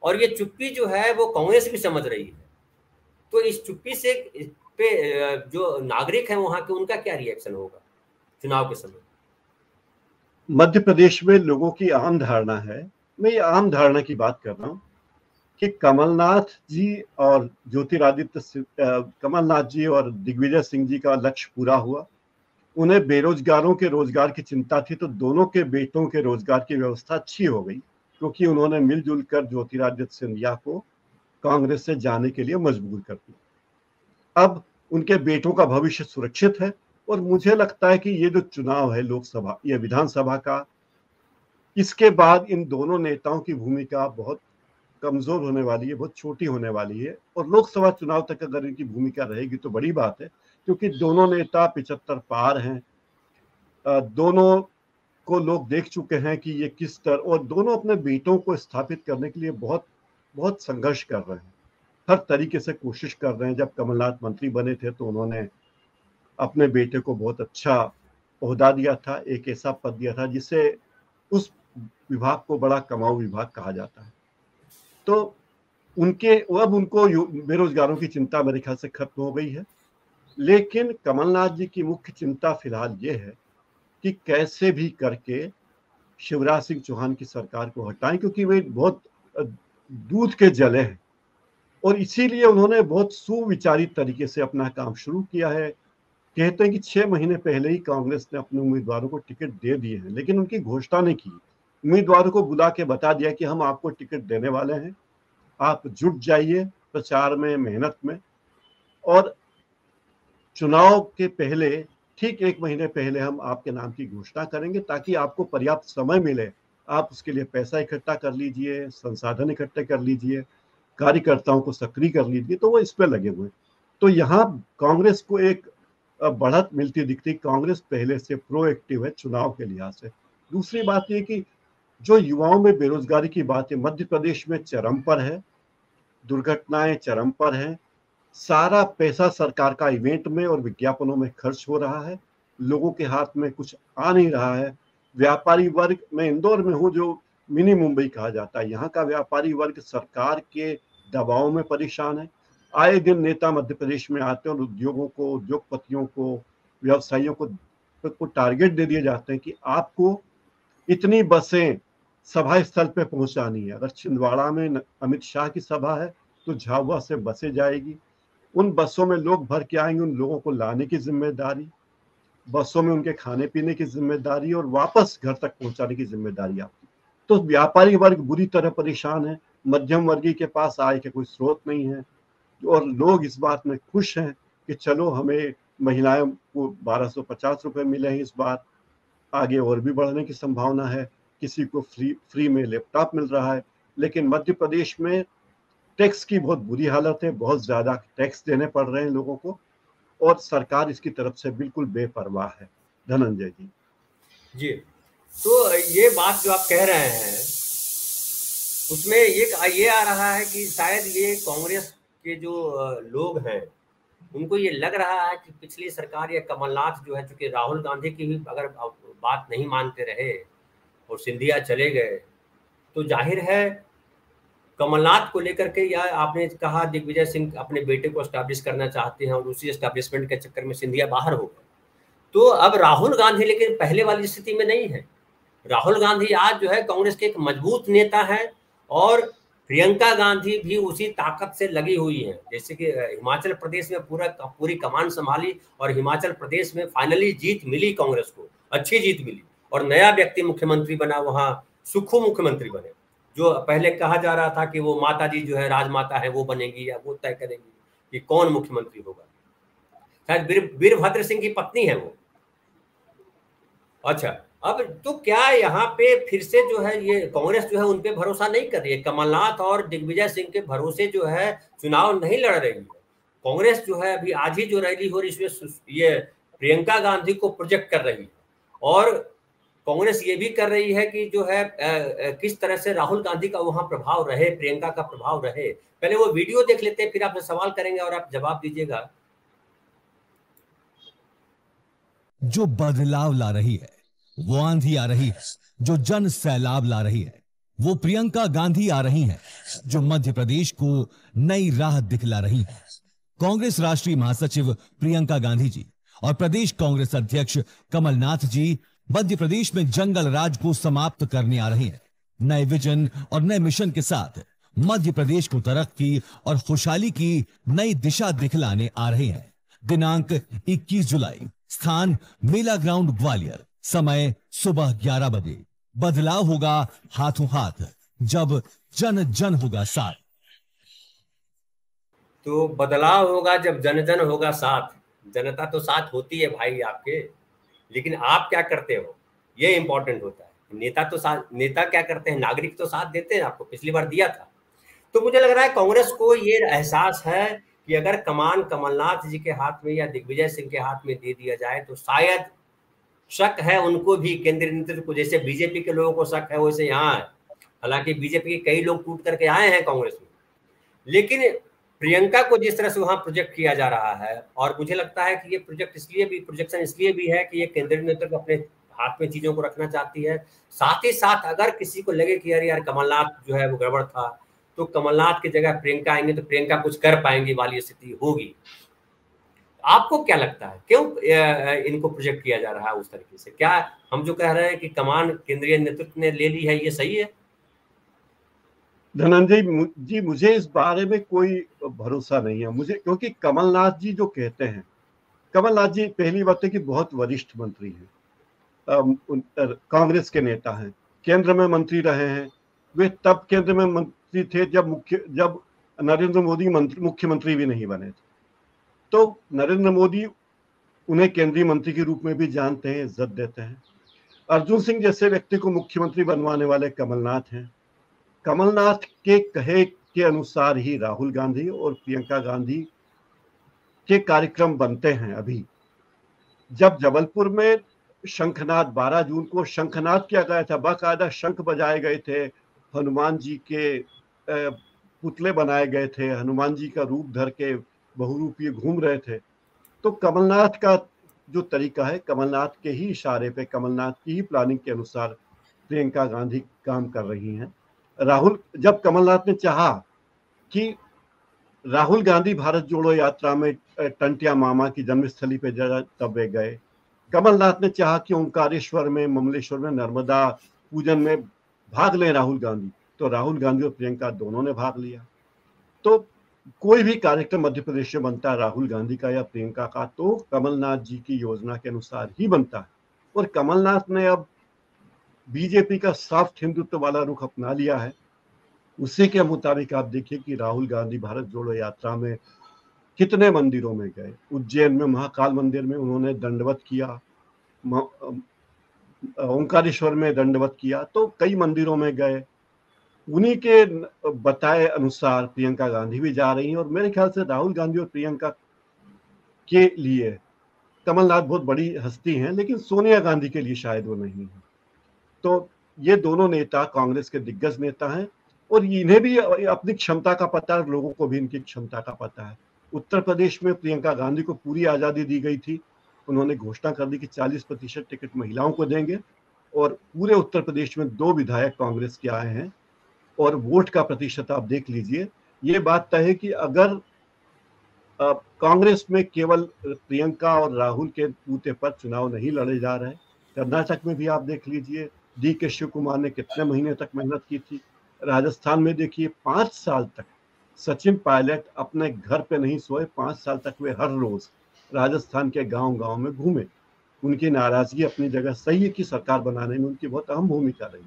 और ये चुप्पी जो है वो कांग्रेस भी समझ रही है। तो इस चुप्पी से पे जो नागरिक हैं वहां के, उनका क्या रिएक्शन होगा चुनाव के समय? मध्य प्रदेश में लोगों की आम धारणा है, मैं ये आम धारणा की बात कर रहा हूँ, कि कमलनाथ जी और कमलनाथ जी और दिग्विजय सिंह जी का लक्ष्य पूरा हुआ। उन्हें बेरोजगारों के रोजगार की चिंता थी, तो दोनों के बेटों के रोजगार की व्यवस्था अच्छी हो गई, क्योंकि उन्होंने मिलजुल कर ज्योतिरादित्य सिंधिया को कांग्रेस से जाने के लिए मजबूर कर दिया। अब उनके बेटों का भविष्य सुरक्षित है, और मुझे लगता है कि ये जो चुनाव है लोकसभा या विधानसभा का, इसके बाद इन दोनों नेताओं की भूमिका बहुत कमजोर होने वाली है, बहुत छोटी होने वाली है। और लोकसभा चुनाव तक अगर इनकी भूमिका रहेगी तो बड़ी बात है, क्योंकि दोनों नेता 75 पार हैं। दोनों को लोग देख चुके हैं कि ये किस तरह, और दोनों अपने बेटों को स्थापित करने के लिए बहुत बहुत संघर्ष कर रहे हैं, हर तरीके से कोशिश कर रहे हैं। जब कमलनाथ मंत्री बने थे तो उन्होंने अपने बेटे को बहुत अच्छा ओहदा दिया था, एक ऐसा पद दिया था जिसे उस विभाग को बड़ा कमाऊ विभाग कहा जाता है। तो उनके अब उनको बेरोजगारों की चिंता मेरे ख्याल से खत्म हो गई है। लेकिन कमलनाथ जी की मुख्य चिंता फिलहाल ये है कि कैसे भी करके शिवराज सिंह चौहान की सरकार को हटाएं, क्योंकि वे बहुत दूध के जले हैं, और इसीलिए उन्होंने बहुत सुविचारित तरीके से अपना काम शुरू किया है। कहते हैं कि 6 महीने पहले ही कांग्रेस ने अपने उम्मीदवारों को टिकट दे दिए हैं, लेकिन उनकी घोषणा नहीं की। उम्मीदवारों को बुला के बता दिया कि हम आपको टिकट देने वाले हैं, आप जुट जाइए प्रचार में, मेहनत में। और चुनाव के पहले, ठीक 1 महीने पहले हम आपके नाम की घोषणा करेंगे ताकि आपको पर्याप्त समय मिले, आप उसके लिए पैसा इकट्ठा कर लीजिए, संसाधन इकट्ठे कर लीजिए, कार्यकर्ताओं को सक्रिय कर लीजिए। तो वो इस पे लगे हुए। तो यहाँ कांग्रेस को एक बढ़त मिलती दिखती। कांग्रेस पहले से प्रोएक्टिव है चुनाव के लिहाज से। दूसरी बात ये कि जो युवाओं में बेरोजगारी की बात है, मध्य प्रदेश में चरम पर है, दुर्घटनाएं चरम पर हैं, सारा पैसा सरकार का इवेंट में और विज्ञापनों में खर्च हो रहा है, लोगों के हाथ में कुछ आ नहीं रहा है। व्यापारी वर्ग, मैं इंदौर में हूँ जो मिनी मुंबई कहा जाता है, यहाँ का व्यापारी वर्ग सरकार के दबाव में परेशान है। आए दिन नेता मध्य प्रदेश में आते हैं और उद्योगों को, उद्योगपतियों को, व्यवसायियों को टारगेट दे दिए जाते हैं कि आपको इतनी बसें सभा स्थल पे पहुंचानी है। अगर छिंदवाड़ा में अमित शाह की सभा है तो झाबुआ से बसें जाएगी, उन बसों में लोग भर के आएंगे, उन लोगों को लाने की जिम्मेदारी, बसों में उनके खाने पीने की जिम्मेदारी और वापस घर तक पहुंचाने की जिम्मेदारी आपकी। तो व्यापारी वर्ग बुरी तरह परेशान है, मध्यम वर्गीय के पास आय के कोई स्रोत नहीं है, और लोग इस बात में खुश हैं कि चलो हमें महिलाओं को 1250 रुपए मिले हैं इस बार, आगे और भी बढ़ने की संभावना है, किसी को फ्री में लैपटॉप मिल रहा है। लेकिन मध्य प्रदेश में टैक्स की बहुत बुरी हालत है, बहुत ज्यादा टैक्स देने पड़ रहे हैं लोगों को, और सरकार इसकी तरफ से बिल्कुल बेपरवाह है। धनंजय जी। जी, तो ये बात जो आप कह रहे हैं उसमें एक ये आ रहा है कि शायद ये कांग्रेस के जो लोग हैं उनको ये लग रहा है कि पिछली सरकार या कमलनाथ जो है, चूंकि राहुल गांधी की भी अगर बात नहीं मानते रहे और सिंधिया चले गए, तो जाहिर है कमलनाथ को लेकर के, या आपने कहा दिग्विजय सिंह अपने बेटे को एस्टैब्लिश करना चाहते हैं और उसी एस्टैब्लिशमेंट के चक्कर में सिंधिया बाहर हो गए। तो अब राहुल गांधी लेकिन पहले वाली स्थिति में नहीं है। राहुल गांधी आज जो है कांग्रेस के एक मजबूत नेता है, और प्रियंका गांधी भी उसी ताकत से लगी हुई है। जैसे कि हिमाचल प्रदेश में पूरी कमान संभाली और हिमाचल प्रदेश में फाइनली जीत मिली कांग्रेस को, अच्छी जीत मिली, और नया व्यक्ति मुख्यमंत्री बना, वहां सुक्खू मुख्यमंत्री बने। जो पहले कहा जा रहा था कि वो माता जी जो है राजमाता है वो बनेगी या वो तय करेंगी कि कौन मुख्यमंत्री होगा, शायद वीरभद्र सिंह की पत्नी है वो। अच्छा, अब तो क्या यहाँ पे फिर से जो है ये कांग्रेस जो है उन पे भरोसा नहीं कर रही है, कमलनाथ और दिग्विजय सिंह के भरोसे जो है चुनाव नहीं लड़ रही है कांग्रेस। जो है अभी आज ही जो रैली हो रही है इसमें ये प्रियंका गांधी को प्रोजेक्ट कर रही है, और कांग्रेस ये भी कर रही है कि जो है किस तरह से राहुल गांधी का वहां प्रभाव रहे, प्रियंका का प्रभाव रहे। पहले वो वीडियो देख लेते हैं, फिर आपसे सवाल करेंगे और आप जवाब दीजिएगा। जो बदलाव ला रही है, वो आंधी आ रही है जो जन सैलाब ला रही है, वो प्रियंका गांधी आ रही हैं जो मध्य प्रदेश को नई राह दिखला रही हैं। कांग्रेस राष्ट्रीय महासचिव प्रियंका गांधी जी और प्रदेश कांग्रेस अध्यक्ष कमलनाथ जी मध्य प्रदेश में जंगल राज को समाप्त करने आ रहे हैं। नए विजन और नए मिशन के साथ मध्य प्रदेश को तरक्की और खुशहाली की नई दिशा दिखलाने आ रहे हैं। दिनांक 21 जुलाई, स्थान मेला ग्राउंड ग्वालियर, समय सुबह 11 बजे। बदलाव होगा हाथों हाथ जब जन जन होगा साथ। तो बदलाव होगा जब जन जन होगा साथ। जनता तो साथ होती है भाई आपके, लेकिन आप क्या करते हो ये इंपॉर्टेंट होता है। नेता तो साथ, नेता क्या करते हैं, नागरिक तो साथ देते हैं, आपको पिछली बार दिया था। तो मुझे लग रहा है कांग्रेस को ये एहसास है कि अगर कमान कमलनाथ जी के हाथ में या दिग्विजय सिंह के हाथ में दे दिया जाए तो शायद, शक है उनको भी, केंद्रीय नेतृत्व को, जैसे बीजेपी के लोगों को शक है वैसे यहाँ है। हालांकि बीजेपी के कई लोग टूट करके आए हैं कांग्रेस में, लेकिन प्रियंका को जिस तरह से वहां प्रोजेक्ट किया जा रहा है, और मुझे लगता है कि ये प्रोजेक्शन इसलिए भी है कि ये केंद्रीय नेतृत्व अपने हाथ में चीजों को रखना चाहती है। साथ ही साथ अगर किसी को लगे कि यार कमलनाथ जो है वो गड़बड़ था, तो कमलनाथ की जगह प्रियंका आएंगे तो प्रियंका कुछ कर पाएंगी वाली स्थिति होगी। आपको क्या लगता है क्यों इनको प्रोजेक्ट किया जा रहा है उस तरीके से? क्या हम जो कह रहे हैं कि कमान केंद्रीय नेतृत्व ने ले ली है, ये सही है? धनंजय जी, मुझे इस बारे में कोई भरोसा नहीं है मुझे, क्योंकि कमलनाथ जी जो कहते हैं, कमलनाथ जी पहली बात है कि बहुत वरिष्ठ मंत्री हैं, कांग्रेस के नेता हैं, केंद्र में मंत्री रहे हैं। वे तब केंद्र में मंत्री थे जब नरेंद्र मोदी मुख्यमंत्री भी नहीं बने थे। तो नरेंद्र मोदी उन्हें केंद्रीय मंत्री के रूप में भी जानते हैं, इज्जत देते हैं। अर्जुन सिंह जैसे व्यक्ति को मुख्यमंत्री बनवाने वाले कमलनाथ हैं। कमलनाथ के कहे के अनुसार ही राहुल गांधी और प्रियंका गांधी के कार्यक्रम बनते हैं। अभी जब जबलपुर में शंखनाद 12 जून को शंखनाद किया गया था, बाकायदा शंख बजाए गए थे, हनुमान जी के पुतले बनाए गए थे, हनुमान जी का रूप धर के बहुरूपीय घूम रहे थे। तो कमलनाथ का जो तरीका है, कमलनाथ के ही इशारे पे, कमलनाथ की ही प्लानिंग के अनुसार प्रियंका गांधी काम कर रही हैं। जब कमलनाथ ने चाहा कि राहुल गांधी भारत जोड़ो यात्रा में टंटिया मामा की जन्मस्थली पे तब वे गए। कमलनाथ ने चाहा कि ओंकारेश्वर में, ममलेश्वर में नर्मदा पूजन में भाग लें राहुल गांधी, तो राहुल गांधी और प्रियंका दोनों ने भाग लिया। तो कोई भी कार्यक्रम मध्य प्रदेश में बनता है राहुल गांधी का या प्रियंका का, तो कमलनाथ जी की योजना के अनुसार ही बनता है। और कमलनाथ ने अब बीजेपी का सॉफ्ट हिंदुत्व वाला रुख अपना लिया है। उसी के मुताबिक आप देखिए कि राहुल गांधी भारत जोड़ो यात्रा में कितने मंदिरों में गए। उज्जैन में महाकाल मंदिर में उन्होंने दंडवत किया, ओंकारेश्वर में दंडवत किया, तो कई मंदिरों में गए। उन्हीं के बताए अनुसार प्रियंका गांधी भी जा रही हैं। और मेरे ख्याल से राहुल गांधी और प्रियंका के लिए कमलनाथ बहुत बड़ी हस्ती हैं, लेकिन सोनिया गांधी के लिए शायद वो नहीं है। तो ये दोनों नेता कांग्रेस के दिग्गज नेता हैं और इन्हें भी अपनी क्षमता का पता है, लोगों को भी इनकी क्षमता का पता है। उत्तर प्रदेश में प्रियंका गांधी को पूरी आज़ादी दी गई थी। उन्होंने घोषणा कर दी कि 40% टिकट महिलाओं को देंगे और पूरे उत्तर प्रदेश में 2 विधायक कांग्रेस के आए हैं। और वोट का प्रतिशत आप देख लीजिए। ये बात तय है कि अगर कांग्रेस में केवल प्रियंका और राहुल के बूते पर चुनाव नहीं लड़े जा रहे, कर्नाटक में भी आप देख लीजिए DK शिव कुमार ने कितने महीने तक मेहनत की थी। राजस्थान में देखिए 5 साल तक सचिन पायलट अपने घर पे नहीं सोए, 5 साल तक वे हर रोज राजस्थान के गांव-गांव में घूमे। उनकी नाराजगी अपनी जगह सही है कि सरकार बनाने में उनकी बहुत अहम भूमिका रही।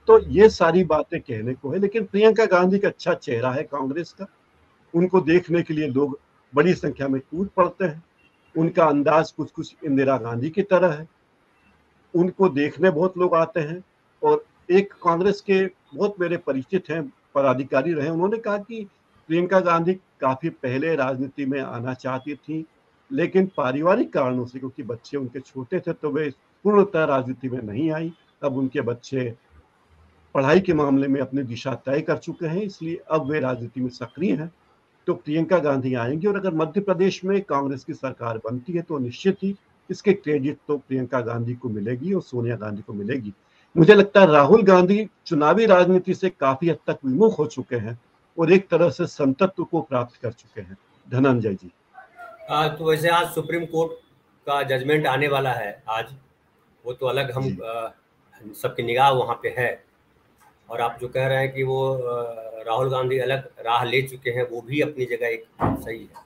तो ये सारी बातें कहने को है, लेकिन प्रियंका गांधी का अच्छा चेहरा है कांग्रेस का। उनको देखने के लिए लोग बड़ी संख्या में टूट पड़ते हैं। उनका अंदाज कुछ कुछ इंदिरा गांधी की तरह है। उनको देखने बहुत लोग आते हैं। और एक कांग्रेस के बहुत मेरे परिचित हैं, पदाधिकारी रहे, उन्होंने कहा कि प्रियंका गांधी काफी पहले राजनीति में आना चाहती थी, लेकिन पारिवारिक कारणों से, क्योंकि बच्चे उनके छोटे थे, तो वे पूर्णतः राजनीति में नहीं आई। अब उनके बच्चे पढ़ाई के मामले में अपनी दिशा तय कर चुके हैं, इसलिए अब वे राजनीति में सक्रिय हैं। तो प्रियंका गांधी आएंगी और अगर मध्य प्रदेश में कांग्रेस की सरकार बनती है तो निश्चित ही इसके क्रेडिट तो प्रियंका गांधी को मिलेगी और सोनिया गांधी को मिलेगी। मुझे लगता है राहुल गांधी चुनावी राजनीति से काफी हद तक विमुख हो चुके हैं और एक तरह से संतत्व को प्राप्त कर चुके हैं। धनंजय जी, तो वैसे आज सुप्रीम कोर्ट का जजमेंट आने वाला है आज, वो तो अलग हम सबकी निगाह वहाँ पे है। और आप जो कह रहे हैं कि वो राहुल गांधी अलग राह ले चुके हैं, वो भी अपनी जगह एक सही है।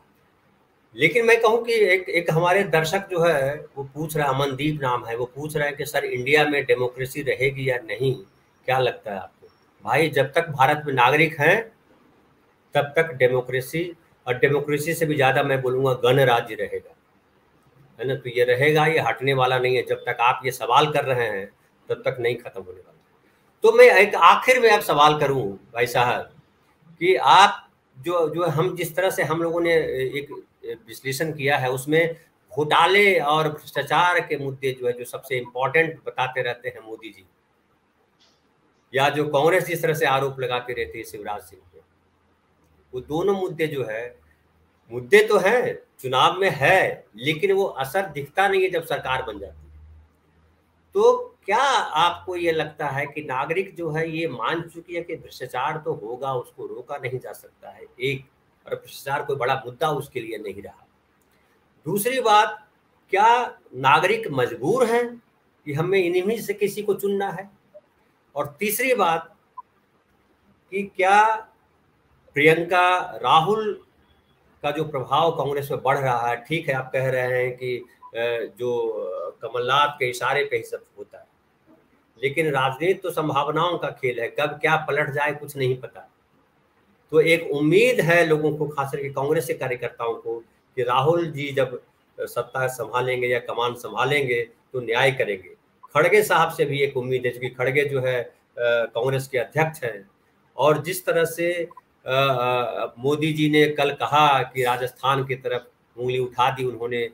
लेकिन मैं कहूँ कि एक हमारे दर्शक जो है वो पूछ रहा है, अमनदीप नाम है, वो पूछ रहा है कि सर इंडिया में डेमोक्रेसी रहेगी या नहीं, क्या लगता है आपको? भाई, जब तक भारत में नागरिक हैं तब तक डेमोक्रेसी, और डेमोक्रेसी से भी ज़्यादा मैं बोलूँगा गणराज्य रहेगा, है ना। तो ये रहेगा, ये हटने वाला नहीं है। जब तक आप ये सवाल कर रहे हैं तब तक नहीं खत्म होने वाला। तो मैं एक आखिर में आप सवाल करूं भाई साहब कि आप जो हम जिस तरह से हम लोगों ने एक विश्लेषण किया है, उसमें घोटाले और भ्रष्टाचार के मुद्दे जो है, जो सबसे इम्पोर्टेंट बताते रहते हैं मोदी जी, या जो कांग्रेस जिस तरह से आरोप लगाती रहती है शिवराज सिंह पे, वो दोनों मुद्दे जो है, मुद्दे तो हैं, चुनाव में है, लेकिन वो असर दिखता नहीं है जब सरकार बन जाती है। तो क्या आपको ये लगता है कि नागरिक जो है ये मान चुकी है कि भ्रष्टाचार तो होगा, उसको रोका नहीं जा सकता है, एक, और भ्रष्टाचार कोई बड़ा मुद्दा उसके लिए नहीं रहा। दूसरी बात, क्या नागरिक मजबूर हैं कि हमें इन्हीं से किसी को चुनना है? और तीसरी बात, कि क्या प्रियंका राहुल का जो प्रभाव कांग्रेस में बढ़ रहा है, ठीक है आप कह रहे हैं कि जो कमलनाथ के इशारे पे ही सब होता है, लेकिन राजनीति तो संभावनाओं का खेल है, कब क्या पलट जाए कुछ नहीं पता। तो एक उम्मीद है लोगों को, खास करके कांग्रेस के कार्यकर्ताओं को, कि राहुल जी जब सत्ता संभालेंगे या कमान संभालेंगे तो न्याय करेंगे। खड़गे साहब से भी एक उम्मीद है, क्योंकि खड़गे जो है कांग्रेस के अध्यक्ष हैं, और जिस तरह से मोदी जी ने कल कहा कि राजस्थान की तरफ उंगली उठा दी उन्होंने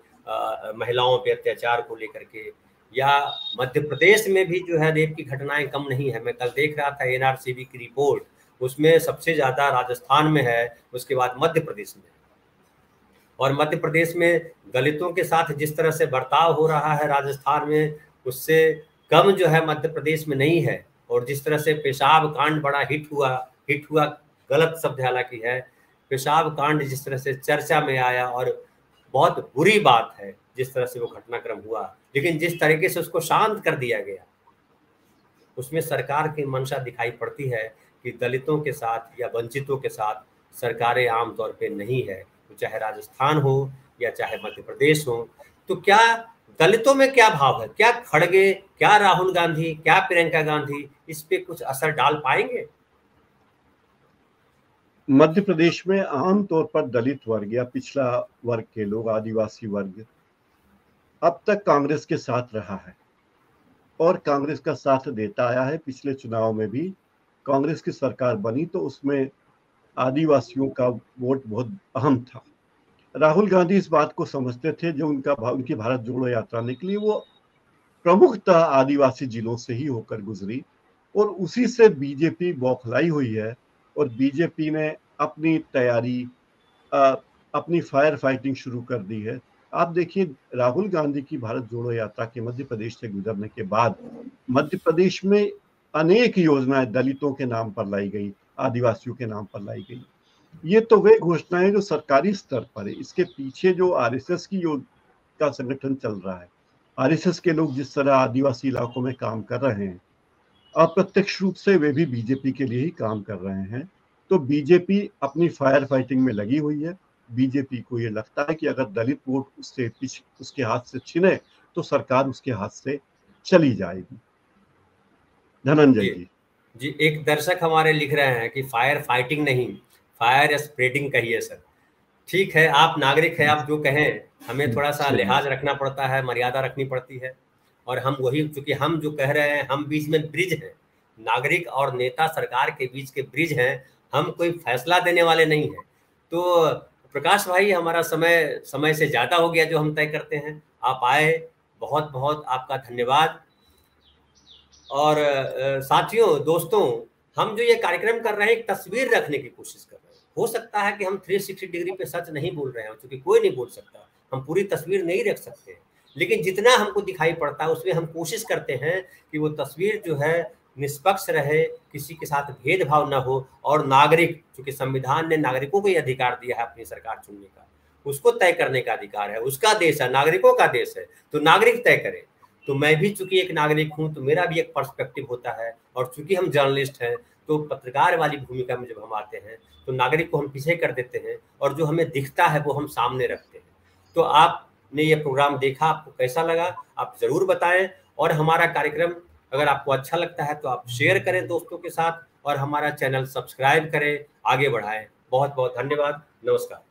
महिलाओं पे अत्याचार को लेकर के, या मध्य प्रदेश में भी जो है रेप की घटनाएं कम नहीं है। मैं कल देख रहा था एनआरसीबी की रिपोर्ट, उसमें सबसे ज्यादा राजस्थान में है, उसके बाद मध्य प्रदेश में। और मध्य प्रदेश में दलितों के साथ जिस तरह से बर्ताव हो रहा है राजस्थान में, उससे कम जो है मध्य प्रदेश में नहीं है। और जिस तरह से पेशाब कांड बड़ा हिट हुआ गलत शब्द हालांकि है, पेशाब कांड जिस तरह से चर्चा में आया, और बहुत बुरी बात है जिस तरह से वो घटनाक्रम हुआ, लेकिन जिस तरीके से उसको शांत कर दिया गया, उसमें सरकार की मंशा दिखाई पड़ती है कि दलितों के साथ या वंचितों के साथ सरकारें आमतौर पे नहीं है, तो चाहे राजस्थान हो या चाहे मध्य प्रदेश हो। तो क्या दलितों में क्या भाव है, क्या खड़गे, क्या राहुल गांधी, क्या प्रियंका गांधी इस पे कुछ असर डाल पाएंगे? मध्य प्रदेश में आमतौर पर दलित वर्ग या पिछड़ा वर्ग के लोग, आदिवासी वर्ग अब तक कांग्रेस के साथ रहा है और कांग्रेस का साथ देता आया है। पिछले चुनाव में भी कांग्रेस की सरकार बनी तो उसमें आदिवासियों का वोट बहुत अहम था। राहुल गांधी इस बात को समझते थे, जो उनकी भारत जोड़ो यात्रा निकली वो प्रमुखतः आदिवासी जिलों से ही होकर गुजरी, और उसी से बीजेपी बौखलाई हुई है। और बीजेपी ने अपनी तैयारी, अपनी फायर फाइटिंग शुरू कर दी है। आप देखिए, राहुल गांधी की भारत जोड़ो यात्रा के मध्य प्रदेश से गुजरने के बाद मध्य प्रदेश में अनेक योजनाएं दलितों के नाम पर लाई गई, आदिवासियों के नाम पर लाई गई। ये तो वे घोषणाएं जो सरकारी स्तर पर है, इसके पीछे जो आरएसएस का संगठन चल रहा है, आरएसएस के लोग जिस तरह आदिवासी इलाकों में काम कर रहे हैं, अप्रत्यक्ष रूप से वे भी बीजेपी के लिए ही काम कर रहे हैं। तो बीजेपी अपनी फायर फाइटिंग में लगी हुई है। बीजेपी को ये लगता है कि अगर दलित वोट उसके हाथ से छिने तो सरकार उसके हाथ से चली जाएगी। धनंजय जी, एक दर्शक हमारे लिख रहे हैं कि फायर फाइटिंग नहीं, फायर स्प्रेडिंग कहिए सर। ठीक है, आप नागरिक हैं, आप जो कहें, हमें थोड़ा सा लिहाज रखना पड़ता है, मर्यादा रखनी पड़ती है। और हम वही, चूंकि हम जो कह रहे हैं, हम बीच में ब्रिज हैं, नागरिक और नेता सरकार के बीच के ब्रिज हैं, हम कोई फैसला देने वाले नहीं हैं। तो प्रकाश भाई, हमारा समय से ज़्यादा हो गया जो हम तय करते हैं। आप आए, बहुत बहुत आपका धन्यवाद। और साथियों, दोस्तों, हम जो ये कार्यक्रम कर रहे हैं, एक तस्वीर रखने की कोशिश कर रहे हैं। हो सकता है कि हम 360 डिग्री पे सच नहीं बोल रहे हैं, क्योंकि कोई नहीं बोल सकता, हम पूरी तस्वीर नहीं रख सकते, लेकिन जितना हमको दिखाई पड़ता है उसमें हम कोशिश करते हैं कि वो तस्वीर जो है निष्पक्ष रहे, किसी के साथ भेदभाव न हो, और नागरिक, क्योंकि संविधान ने नागरिकों को ये अधिकार दिया है अपनी सरकार चुनने का, उसको तय करने का अधिकार है, उसका देश है, नागरिकों का देश है, तो नागरिक तय करे। तो मैं भी चूंकि एक नागरिक हूं, तो मेरा भी एक पर्सपेक्टिव होता है, और चूंकि हम जर्नलिस्ट हैं, तो पत्रकार वाली भूमिका में जब हम आते हैं तो नागरिक को हम पीछे कर देते हैं, और जो हमें दिखता है वो हम सामने रखते हैं। तो आपने ये प्रोग्राम देखा, आपको कैसा लगा आप जरूर बताएं, और हमारा कार्यक्रम अगर आपको अच्छा लगता है तो आप शेयर करें दोस्तों के साथ, और हमारा चैनल सब्सक्राइब करें, आगे बढ़ाएं। बहुत बहुत धन्यवाद, नमस्कार।